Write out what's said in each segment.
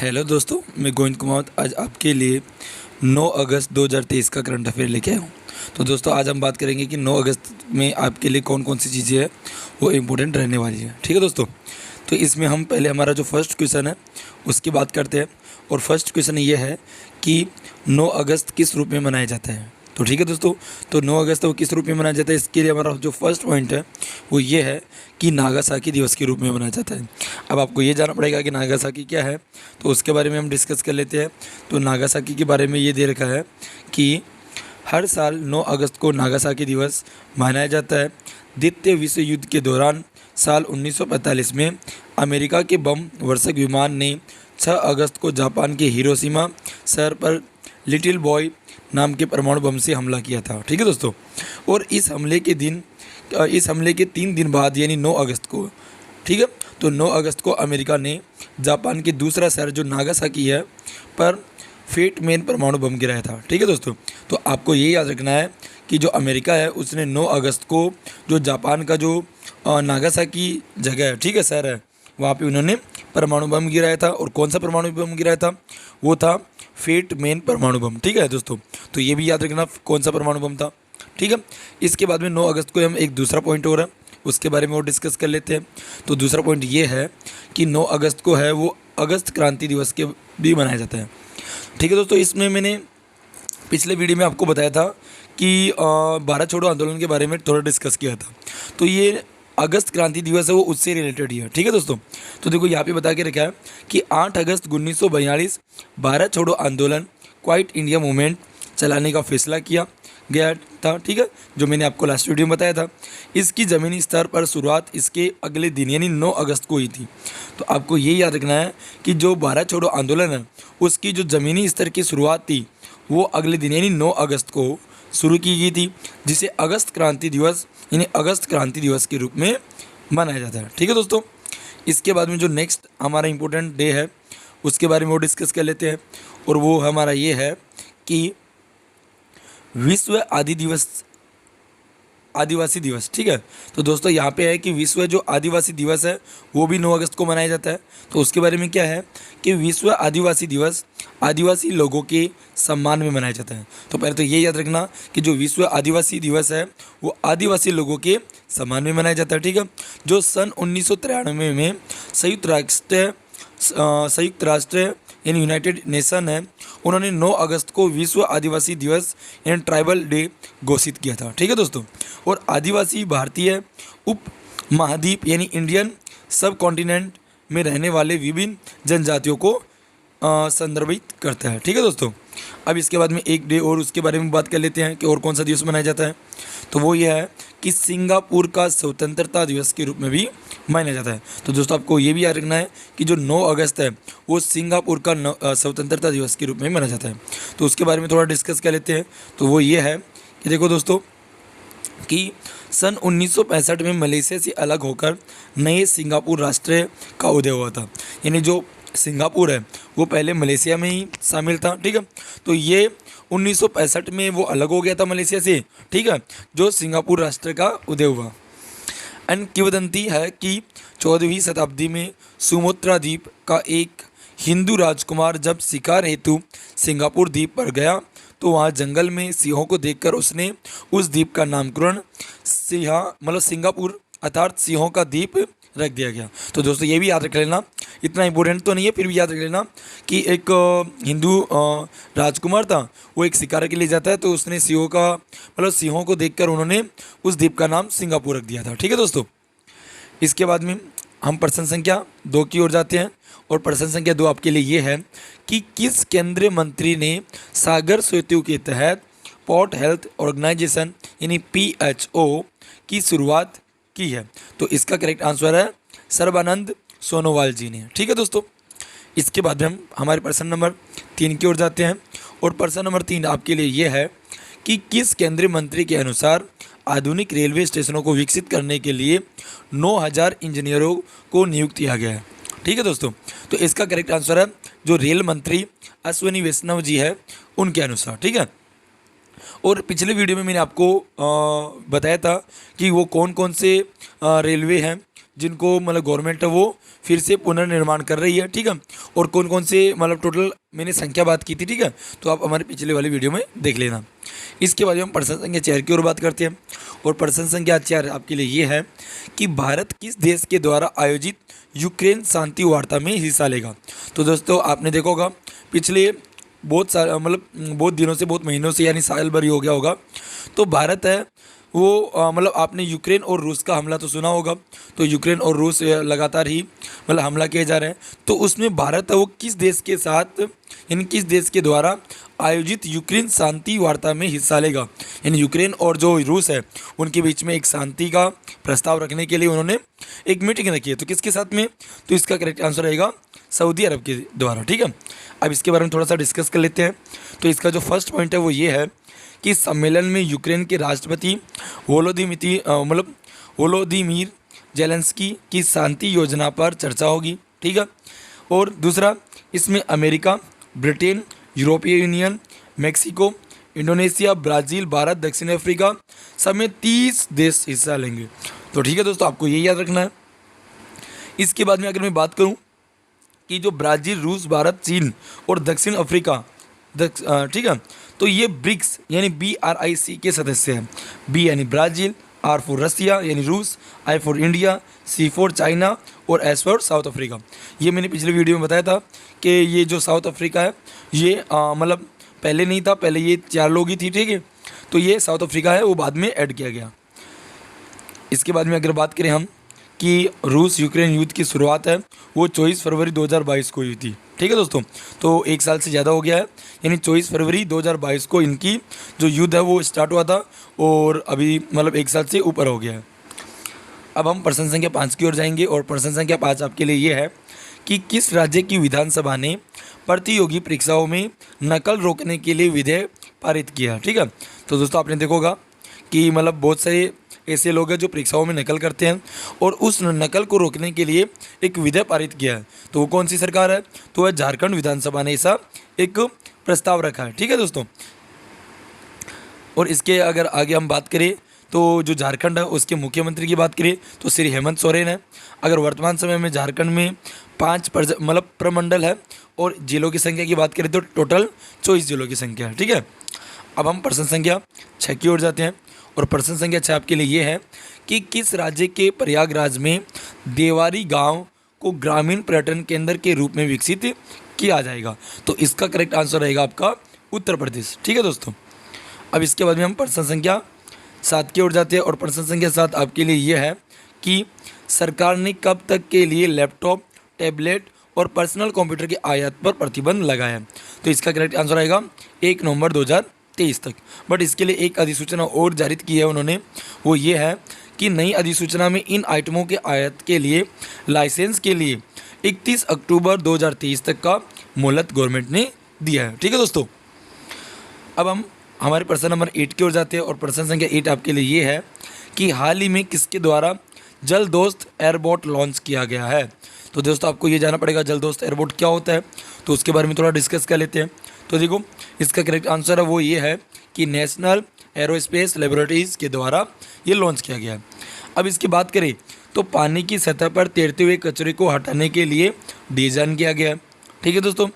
Hello दोस्तों, मैं गोविंद कुमार आज आपके लिए 9 अगस्त 2023 का करंट अफेयर लेके आया हूँ। तो दोस्तों आज हम बात करेंगे कि 9 अगस्त में आपके लिए कौन कौन सी चीज़ें हैं वो इम्पोर्टेंट रहने वाली है। ठीक है दोस्तों, तो इसमें हम पहले हमारा जो फर्स्ट क्वेश्चन है उसकी बात करते हैं। और फर्स्ट क्वेश्चन ये है कि 9 अगस्त किस रूप में मनाया जाता है। तो ठीक है दोस्तों, तो 9 अगस्त वो किस रूप में मनाया जाता है, इसके लिए हमारा जो फर्स्ट पॉइंट है वो ये है कि नागासाकी दिवस के रूप में मनाया जाता है। अब आपको ये जानना पड़ेगा कि नागासाकी क्या है, तो उसके बारे में हम डिस्कस कर लेते हैं। तो नागासाकी के बारे में ये दे रखा है कि हर साल 9 अगस्त को नागासाकी दिवस मनाया जाता है। द्वितीय विश्व युद्ध के दौरान साल 1945 में अमेरिका के बम वर्षक विमान ने 6 अगस्त को जापान के हिरोशिमा शहर पर लिटिल बॉय नाम के परमाणु बम से हमला किया था। ठीक है दोस्तों, और इस हमले के 3 दिन बाद यानी 9 अगस्त को, ठीक है, तो 9 अगस्त को अमेरिका ने जापान के दूसरा शहर जो नागासाकी है पर फेट मेन परमाणु बम गिराया था। ठीक है दोस्तों, तो आपको ये याद रखना है कि जो अमेरिका है उसने 9 अगस्त को जो जापान का जो नागासाकी जगह है, ठीक है, शहर है, वहाँ पे उन्होंने परमाणु बम गिराया था। और कौन सा परमाणु बम गिराया था, वो था फेट मेन परमाणु बम। ठीक है दोस्तों, तो ये भी याद रखना कौन सा परमाणु बम था। ठीक है, इसके बाद में 9 अगस्त को हम एक दूसरा पॉइंट हो रहा है उसके बारे में और डिस्कस कर लेते हैं। तो दूसरा पॉइंट ये है कि 9 अगस्त को है वो अगस्त क्रांति दिवस के भी मनाया जाता है। ठीक है दोस्तों, इसमें मैंने पिछले वीडियो में आपको बताया था कि भारत छोड़ो आंदोलन के बारे में थोड़ा डिस्कस किया था। तो ये अगस्त क्रांति दिवस है वो उससे रिलेटेड ही है। ठीक है दोस्तों, तो देखो यहाँ पे बता के रखा है कि 8 अगस्त 1942 भारत छोड़ो आंदोलन क्वाइट इंडिया मूवमेंट चलाने का फैसला किया गया था। ठीक है, जो मैंने आपको लास्ट वीडियो में बताया था। इसकी ज़मीनी स्तर पर शुरुआत इसके अगले दिन यानी 9 अगस्त को हुई थी। तो आपको ये याद रखना है कि जो भारत छोड़ो आंदोलन है उसकी जो ज़मीनी स्तर की शुरुआत थी वो अगले दिन यानी 9 अगस्त को शुरू की गई थी, जिसे अगस्त क्रांति दिवस यानी अगस्त क्रांति दिवस के रूप में मनाया जाता है। ठीक है दोस्तों, इसके बाद में जो नेक्स्ट हमारा इम्पोर्टेंट डे है उसके बारे में वो डिस्कस कर लेते हैं। और वो हमारा ये है कि विश्व आदिवासी दिवस। ठीक है, तो दोस्तों यहाँ पे है कि विश्व जो आदिवासी दिवस है वो भी 9 अगस्त को मनाया जाता है। तो उसके बारे में क्या है कि विश्व आदिवासी दिवस आदिवासी लोगों के सम्मान में मनाया जाता है। तो पहले तो ये याद रखना कि जो विश्व आदिवासी दिवस है वो आदिवासी लोगों के सम्मान में मनाया जाता है। ठीक है, जो सन 1993 में संयुक्त राष्ट्र यानी यूनाइटेड नेशन है उन्होंने 9 अगस्त को विश्व आदिवासी दिवस यानी ट्राइबल डे घोषित किया था। ठीक है दोस्तों, और आदिवासी भारतीय उप महाद्वीप यानी इंडियन सब कॉन्टिनेंट में रहने वाले विभिन्न जनजातियों को संदर्भित करता है। ठीक है दोस्तों, अब इसके बाद में एक डे और उसके बारे में बात कर लेते हैं कि और कौन सा दिवस मनाया जाता है। तो वो ये है कि सिंगापुर का स्वतंत्रता दिवस के रूप में भी मनाया जाता है। तो दोस्तों आपको ये भी याद रखना है कि जो 9 अगस्त है वो सिंगापुर का स्वतंत्रता दिवस के रूप में मनाया जाता है। तो उसके बारे में थोड़ा डिस्कस कर लेते हैं। तो वो ये है कि देखो दोस्तों कि सन 1965 में मलेशिया से अलग होकर नए सिंगापुर राष्ट्र का उदय हुआ था। यानी जो सिंगापुर है वो पहले मलेशिया में ही शामिल था। ठीक है, तो ये 1965 में वो अलग हो गया था मलेशिया से। ठीक है, जो सिंगापुर राष्ट्र का उदय हुआ। एंड किंवदंती है कि 14वीं शताब्दी में सुमात्रा द्वीप का एक हिंदू राजकुमार जब शिकार हेतु सिंगापुर द्वीप पर गया तो वहाँ जंगल में सिंहों को देखकर उसने उस द्वीप का नामकरण सिंगापुर अर्थात सिंहों का द्वीप रख दिया गया। तो दोस्तों ये भी याद रख लेना, इतना इंपॉर्टेंट तो नहीं है फिर भी याद रख लेना कि एक हिंदू राजकुमार था, वो एक शिकार के लिए जाता है तो उसने सिंहों को देखकर उन्होंने उस द्वीप का नाम सिंगापुर रख दिया था। ठीक है दोस्तों, इसके बाद में हम प्रश्न संख्या 2 की ओर जाते हैं। और प्रश्न संख्या 2 आपके लिए ये है कि किस केंद्रीय मंत्री ने सागर सेतु के तहत पोर्ट हेल्थ ऑर्गेनाइजेशन यानी PHO की शुरुआत की है। तो इसका करेक्ट आंसर है सर्बानंद सोनोवाल जी ने। ठीक है दोस्तों, इसके बाद हम हमारे प्रश्न नंबर 3 की ओर जाते हैं। और प्रश्न नंबर 3 आपके लिए ये है कि किस केंद्रीय मंत्री के अनुसार आधुनिक रेलवे स्टेशनों को विकसित करने के लिए 9000 इंजीनियरों को नियुक्त किया गया है। ठीक है दोस्तों, तो इसका करेक्ट आंसर है जो रेल मंत्री अश्विनी वैष्णव जी है उनके अनुसार। ठीक है, और पिछले वीडियो में मैंने आपको बताया था कि वो कौन कौन से रेलवे हैं जिनको मतलब गवर्नमेंट है वो फिर से पुनर्निर्माण कर रही है, ठीक है, और कौन कौन से मतलब टोटल मैंने संख्या बात की थी, ठीक है, तो आप हमारे पिछले वाली वीडियो में देख लेना। इसके बाद हम प्रश्न संख्या 4 की ओर बात करते हैं, और प्रश्न संख्या 4 आपके लिए ये है कि भारत किस देश के द्वारा आयोजित यूक्रेन शांति वार्ता में हिस्सा लेगा। तो दोस्तों आपने देखा होगा पिछले बहुत साल मतलब बहुत दिनों से, बहुत महीनों से, यानी साल भर ही हो गया होगा, तो भारत है वो मतलब आपने यूक्रेन और रूस का हमला तो सुना होगा। तो यूक्रेन और रूस लगातार ही मतलब हमला किए जा रहे हैं, तो उसमें भारत है वो किस देश के साथ यानी किस देश के द्वारा आयोजित यूक्रेन शांति वार्ता में हिस्सा लेगा। यानी यूक्रेन और जो रूस है उनके बीच में एक शांति का प्रस्ताव रखने के लिए उन्होंने एक मीटिंग रखी है। तो किसके साथ में, तो इसका करेक्ट आंसर रहेगा सऊदी अरब के द्वारा, ठीक है। अब इसके बारे में थोड़ा सा डिस्कस कर लेते हैं। तो इसका जो फर्स्ट पॉइंट है वो ये है कि सम्मेलन में यूक्रेन के राष्ट्रपति वोलोदिमीर जेलेंस्की की शांति योजना पर चर्चा होगी, ठीक है। और दूसरा, इसमें अमेरिका, ब्रिटेन, यूरोपीय union, Mexico, Indonesia, Brazil, Bharat, दक्षिण अफ्रीका समेत 30 देश हिस्सा लेंगे। तो ठीक है दोस्तों, आपको ये याद रखना है। इसके बाद में अगर मैं बात करूं कि जो ब्राज़ील, रूस, भारत, चीन और दक्षिण अफ्रीका ठीक है, तो ये ब्रिक्स यानी BRIC के सदस्य हैं। B यानी ब्राज़ील, R फॉर रसिया यानी रूस, I for India, C for China और S फॉर साउथ अफ्रीका। ये मैंने पिछले वीडियो में बताया था कि ये जो साउथ अफ्रीका है ये मतलब पहले नहीं था, पहले ये 4 लोग ही थी, ठीक है, तो ये साउथ अफ्रीका है वो बाद में ऐड किया गया। इसके बाद में अगर बात करें हम कि रूस यूक्रेन युद्ध की शुरुआत है वो 24 फरवरी 2022 को हुई थी, ठीक है दोस्तों। तो एक साल से ज़्यादा हो गया है, यानी 24 फरवरी 2022 को इनकी जो युद्ध है वो स्टार्ट हुआ था और अभी मतलब एक साल से ऊपर हो गया है। अब हम प्रश्न संख्या 5 की ओर जाएंगे, और प्रश्न संख्या 5 आपके लिए ये है कि किस राज्य की विधानसभा ने प्रतियोगी परीक्षाओं में नकल रोकने के लिए विधेयक पारित किया, ठीक है। तो दोस्तों आपने देखा होगा कि मतलब बहुत सारे ऐसे लोग हैं जो परीक्षाओं में नकल करते हैं और उस नकल को रोकने के लिए एक विधेयक पारित किया है। तो वो कौन सी सरकार है, तो वह झारखंड विधानसभा ने ऐसा एक प्रस्ताव रखा है, ठीक है दोस्तों। और इसके अगर आगे हम बात करें तो जो झारखंड है उसके मुख्यमंत्री की बात करें तो श्री हेमंत सोरेन है। अगर वर्तमान समय में झारखंड में 5 मतलब प्रमंडल है और जिलों की संख्या की बात करें तो टोटल 24 जिलों की संख्या है, ठीक है। अब हम प्रश्न संख्या 6 की ओर जाते हैं, और प्रश्न संख्या 6 आपके लिए ये है कि किस राज्य के प्रयागराज में देवारी गांव को ग्रामीण पर्यटन केंद्र के रूप में विकसित किया जाएगा। तो इसका करेक्ट आंसर रहेगा आपका उत्तर प्रदेश, ठीक है दोस्तों। अब इसके बाद में हम प्रश्न संख्या 7 की ओर जाते हैं, और प्रश्न संख्या 7 आपके लिए ये है कि सरकार ने कब तक के लिए लैपटॉप, टैबलेट और पर्सनल कंप्यूटर के आयात पर प्रतिबंध लगाया है। तो इसका करेक्ट आंसर आएगा 1 नवंबर 2023 तक। बट इसके लिए एक अधिसूचना और जारी की है उन्होंने, वो ये है कि नई अधिसूचना में इन आइटमों के आयात के लिए लाइसेंस के लिए 31 अक्टूबर 2023 तक का मोहलत गवर्नमेंट ने दिया है, ठीक है दोस्तों। अब हम हमारे प्रश्न नंबर 8 की ओर जाते हैं, और प्रश्न संख्या 8 आपके लिए ये है कि हाल ही में किसके द्वारा जल दोस्त एयरबोट लॉन्च किया गया है। तो दोस्तों आपको ये जाना पड़ेगा जल दोस्त एयरबोट क्या होता है, तो उसके बारे में थोड़ा डिस्कस कर लेते हैं। तो देखो इसका करेक्ट आंसर है वो ये है कि नेशनल एरोस्पेस लेबोरेटरीज के द्वारा ये लॉन्च किया गया है। अब इसकी बात करें तो पानी की सतह पर तैरते हुए कचरे को हटाने के लिए डिज़ाइन किया गया है, ठीक है दोस्तों।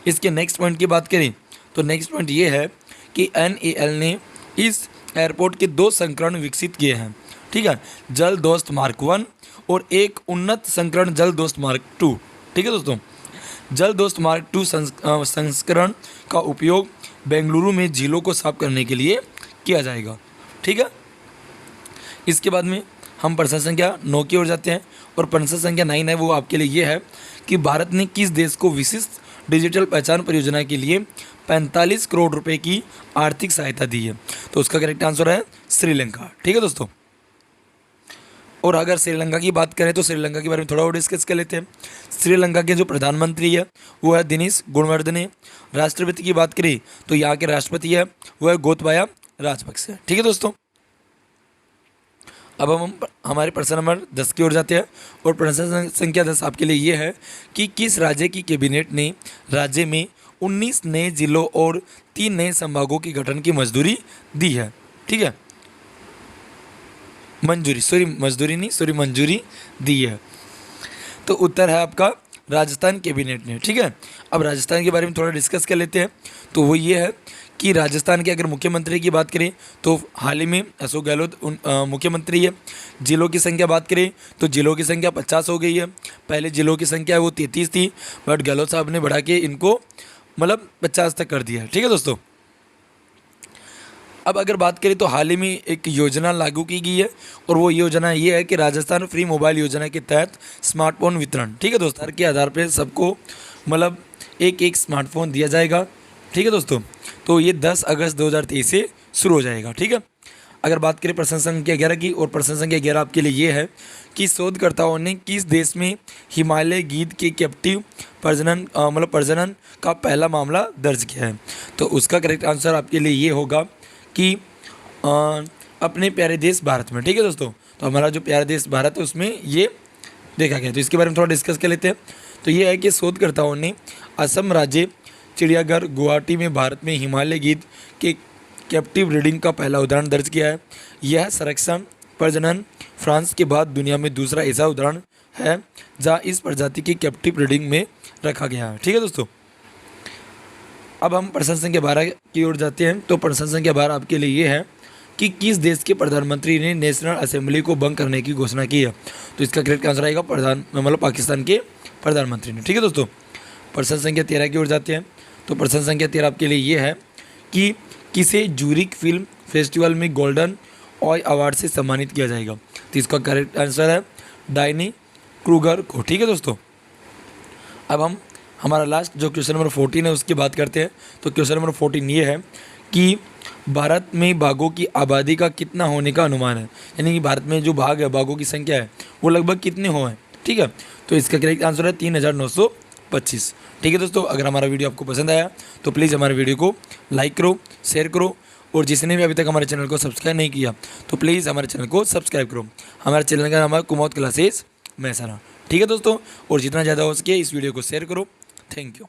इसके नेक्स्ट पॉइंट की बात करें तो नेक्स्ट पॉइंट ये है कि NAL ने इस एयरपोर्ट के 2 संस्करण विकसित किए हैं, ठीक है, जल दोस्त मार्क 1 और एक उन्नत संस्करण जल दोस्त मार्क 2, ठीक है दोस्तों। जल दोस्त मार्क 2 संस्करण का उपयोग बेंगलुरु में झीलों को साफ करने के लिए किया जाएगा, ठीक है। इसके बाद में हम प्रश्न संख्या 9 की ओर जाते हैं, और प्रश्न संख्या 9 है वो आपके लिए ये है कि भारत ने किस देश को विशिष्ट डिजिटल पहचान परियोजना के लिए 45 करोड़ रुपए की आर्थिक सहायता दी है। तो उसका करेक्ट आंसर है श्रीलंका, ठीक है दोस्तों। और अगर श्रीलंका की बात करें तो श्रीलंका के बारे में थोड़ा और डिस्कस कर लेते हैं। श्रीलंका के जो प्रधानमंत्री है वो है दिनेश गुणवर्धने। राष्ट्रपति की बात करें तो यहाँ के राष्ट्रपति है वो है गोतबाया राजपक्षे, ठीक है दोस्तों। अब हम हमारे प्रश्न नंबर 10 की ओर जाते हैं, और प्रश्न संख्या 10 आपके लिए ये है कि किस राज्य की कैबिनेट ने राज्य में 19 नए जिलों और 3 नए संभागों की गठन की मंजूरी दी है। ठीक है, मंजूरी दी है। तो उत्तर है आपका राजस्थान कैबिनेट ने। ठीक है, अब राजस्थान के बारे में थोड़ा डिस्कस कर लेते हैं। तो वो ये है कि राजस्थान के अगर मुख्यमंत्री की बात करें तो हाल ही में अशोक गहलोत मुख्यमंत्री है। जिलों की संख्या बात करें तो जिलों की संख्या 50 हो गई है। पहले जिलों की संख्या वो 33 थी, बट गहलोत साहब ने बढ़ा के इनको मतलब 50 तक कर दिया है। ठीक है दोस्तों, अब अगर बात करें तो हाल ही में एक योजना लागू की गई है और वो योजना ये है कि राजस्थान फ्री मोबाइल योजना के तहत स्मार्टफोन वितरण। ठीक है दोस्तों, के आधार पर सबको मतलब एक स्मार्टफोन दिया जाएगा। ठीक है दोस्तों, तो ये 10 अगस्त 2023 से शुरू हो जाएगा। ठीक है, अगर बात करें प्रश्न संख्या 11 की, और प्रश्न संख्या 11 आपके लिए ये है कि शोधकर्ताओं ने किस देश में हिमालय गीद के कैप्टिव प्रजनन का पहला मामला दर्ज किया है। तो उसका करेक्ट आंसर आपके लिए ये होगा कि अपने प्यारे देश भारत में। ठीक है दोस्तों, तो हमारा जो प्यारा देश भारत है उसमें ये देखा गया। तो इसके बारे में थोड़ा डिस्कस कर लेते हैं। तो ये है कि शोधकर्ताओं ने असम राज्य चिड़ियाघर गुवाहाटी में भारत में हिमालय गीद के कैप्टिव ब्रीडिंग का पहला उदाहरण दर्ज किया है। यह संरक्षण प्रजनन फ्रांस के बाद दुनिया में दूसरा ऐसा उदाहरण है जहां इस प्रजाति की कैप्टिव ब्रीडिंग में रखा गया है। ठीक है दोस्तों, अब हम प्रश्न संख्या 12 की ओर जाते हैं। तो प्रश्न संख्या 12 आपके लिए ये है कि किस देश के प्रधानमंत्री ने नेशनल असेंबली को भंग करने की घोषणा की है। तो इसका करेक्ट आंसर आएगा पाकिस्तान के प्रधानमंत्री ने। ठीक है दोस्तों, प्रश्न संख्या 13 की ओर जाते हैं। तो प्रश्न संख्या 13 आपके लिए ये है कि किसे जूरिक फिल्म फेस्टिवल में गोल्डन ऑय अवार्ड से सम्मानित किया जाएगा। तो इसका करेक्ट आंसर है डायनी क्रूगर को। ठीक है दोस्तों, अब हम हमारा लास्ट जो क्वेश्चन नंबर 14 है उसकी बात करते हैं। तो क्वेश्चन नंबर 14 ये है कि भारत में बाघों की आबादी का कितना होने का अनुमान है, यानी कि भारत में जो बाघ है, बाघों की संख्या है वो लगभग कितने हो हैं। ठीक है, तो इसका करेक्ट आंसर है 3925। ठीक है दोस्तों, अगर हमारा वीडियो आपको पसंद आया तो प्लीज़ हमारे वीडियो को लाइक करो, शेयर करो, और जिसने भी अभी तक हमारे चैनल को सब्सक्राइब नहीं किया तो प्लीज़ हमारे चैनल को सब्सक्राइब करो। हमारे चैनल का नाम है कुमौत क्लासेस महसाना। ठीक है दोस्तों, और जितना ज़्यादा हो सके इस वीडियो को शेयर करो। Thank you.